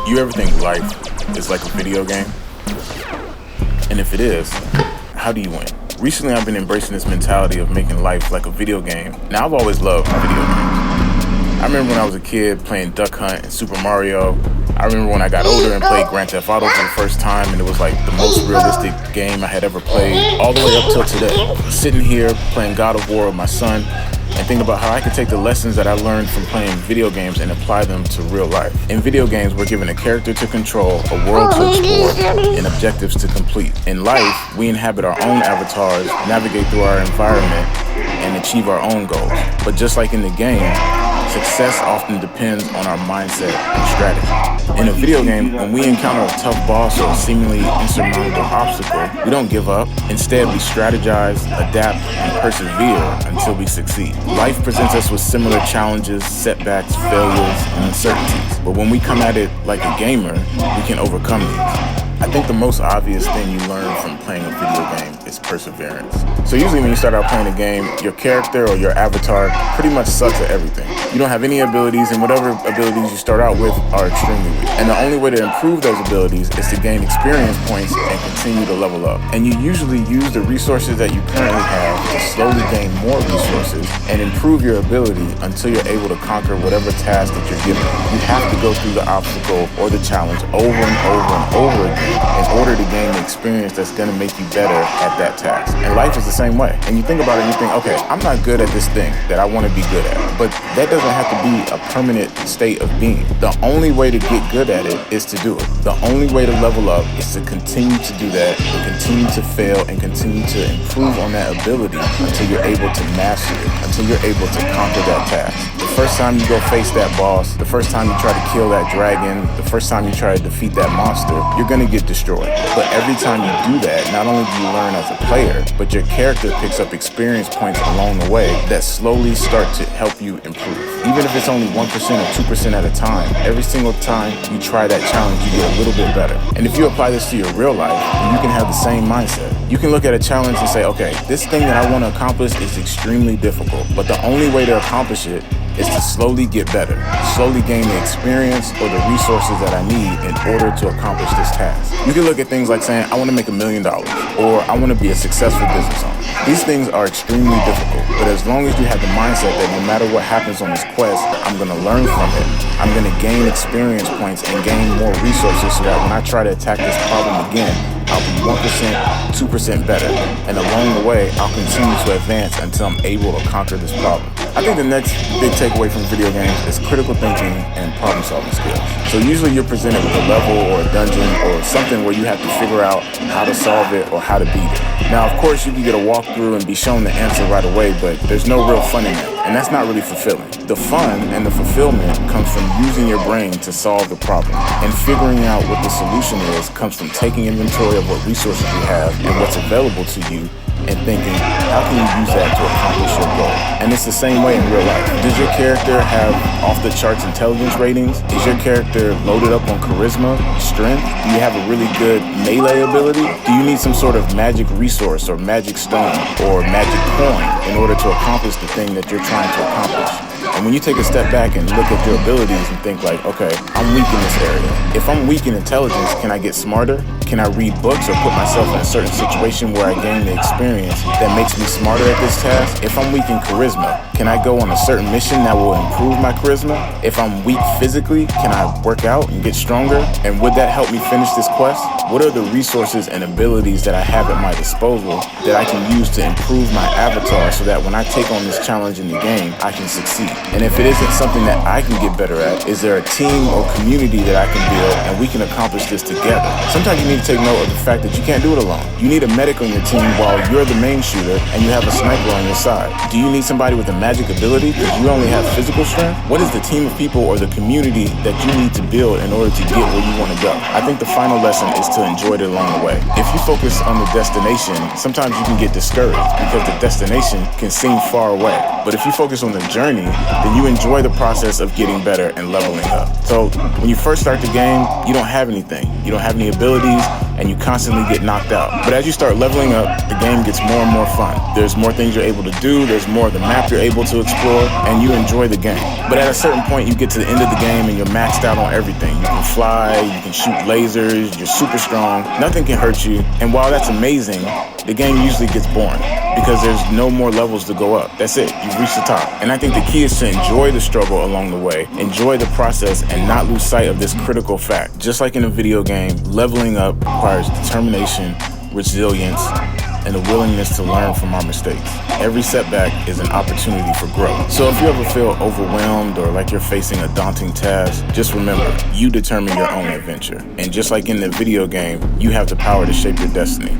You ever think life is like a video game? And if it is, how do you win? Recently, I've been embracing this mentality of making life like a video game. Now, I've always loved video games. I remember when I was a kid playing Duck Hunt and Super Mario. I remember when I got older and played Grand Theft Auto for the first time, and it was like the most realistic game I had ever played, all the way up till today. Sitting here playing God of War with my son, and think about how I could take the lessons that I learned from playing video games and apply them to real life. In video games, we're given a character to control, a world to explore, and objectives to complete. In life, we inhabit our own avatars, navigate through our environment, and achieve our own goals. But just like in the game, success often depends on our mindset and strategy. In a video game, when we encounter a tough boss or a seemingly insurmountable obstacle, we don't give up. Instead, we strategize, adapt, and persevere until we succeed. Life presents us with similar challenges, setbacks, failures, and uncertainties. But when we come at it like a gamer, we can overcome these. I think the most obvious thing you learn from playing a video game is perseverance. So usually when you start out playing a game, your character or your avatar pretty much sucks at everything. You don't have any abilities, and whatever abilities you start out with are extremely weak. And the only way to improve those abilities is to gain experience points and continue to level up. And you usually use the resources that you currently have to slowly gain more resources and improve your ability until you're able to conquer whatever task that you're given. You have to go through the obstacle or the challenge over and over and over again in order to gain the experience that's going to make you better at that task. And life is the same way. And you think about it and you think, okay, I'm not good at this thing that I want to be good at. But that doesn't have to be a permanent state of being. The only way to get good at it is to do it. The only way to level up is to continue to do that, to continue to fail, and continue to improve on that ability until you're able to master it, until you're able to conquer that task. The first time you go face that boss, the first time you try to kill that dragon, the first time you try to defeat that monster, you're going to get destroyed. But every time you do that, not only do you learn as a player, but your character picks up experience points along the way that slowly start to help you improve. Even if it's only 1% or 2% at a time, every single time you try that challenge, you get a little bit better. And if you apply this to your real life, then you can have the same mindset. You can look at a challenge and say, okay, this thing that I want to accomplish is extremely difficult, but the only way to accomplish it is to slowly get better, slowly gain the experience or the resources that I need in order to accomplish this task. You can look at things like saying, I want to make $1 million, or I want to be a successful business owner. These things are extremely difficult, but as long as you have the mindset that no matter what happens on this quest, I'm going to learn from it. I'm going to gain experience points and gain more resources so that when I try to attack this problem again, I'll be 1%, 2% better. And along the way, I'll continue to advance until I'm able to conquer this problem. I think the next big takeaway from video games is critical thinking and problem-solving skills. So usually you're presented with a level or a dungeon or something where you have to figure out how to solve it or how to beat it. Now, of course, you can get a walkthrough and be shown the answer right away, but there's no real fun in that. And that's not really fulfilling. The fun and the fulfillment comes from using your brain to solve the problem. And figuring out what the solution is comes from taking inventory of what resources you have and what's available to you and thinking, how can you use that to accomplish your goal? And it's the same way in real life. Does your character have off-the-charts intelligence ratings? Is your character loaded up on charisma, strength? Do you have a really good melee ability? Do you need some sort of magic resource or magic stone or magic coin in order to accomplish the thing that you're trying to accomplish? And when you take a step back and look at your abilities and think like, okay, I'm weak in this area. If I'm weak in intelligence, can I get smarter? Can I read books or put myself in a certain situation where I gain the experience that makes me smarter at this task? If I'm weak in charisma, can I go on a certain mission that will improve my charisma? If I'm weak physically, can I work out and get stronger? And would that help me finish this quest? What are the resources and abilities that I have at my disposal that I can use to improve my avatar so that when I take on this challenge in the game, I can succeed? And if it isn't something that I can get better at, is there a team or community that I can build and we can accomplish this together? Sometimes you need to take note of the fact that you can't do it alone. You need a medic on your team while you're the main shooter and you have a sniper on your side. Do you need somebody with a magic ability because you only have physical strength? What is the team of people or the community that you need to build in order to get where you want to go? I think the final lesson is to enjoy it along the way. If you focus on the destination, sometimes you can get discouraged because the destination can seem far away. But if you focus on the journey, then you enjoy the process of getting better and leveling up. So when you first start the game, you don't have anything. You don't have any abilities. and you constantly get knocked out. But as you start leveling up, the game gets more and more fun. There's more things you're able to do, there's more of the map you're able to explore, and you enjoy the game. But at a certain point, you get to the end of the game and you're maxed out on everything. You can fly, you can shoot lasers, you're super strong, nothing can hurt you. And while that's amazing, the game usually gets boring because there's no more levels to go up. That's it, you've reached the top. And I think the key is to enjoy the struggle along the way, enjoy the process, and not lose sight of this critical fact. Just like in a video game, leveling up requires determination, resilience, and a willingness to learn from our mistakes. Every setback is an opportunity for growth. So if you ever feel overwhelmed or like you're facing a daunting task, just remember, you determine your own adventure. And just like in the video game, you have the power to shape your destiny.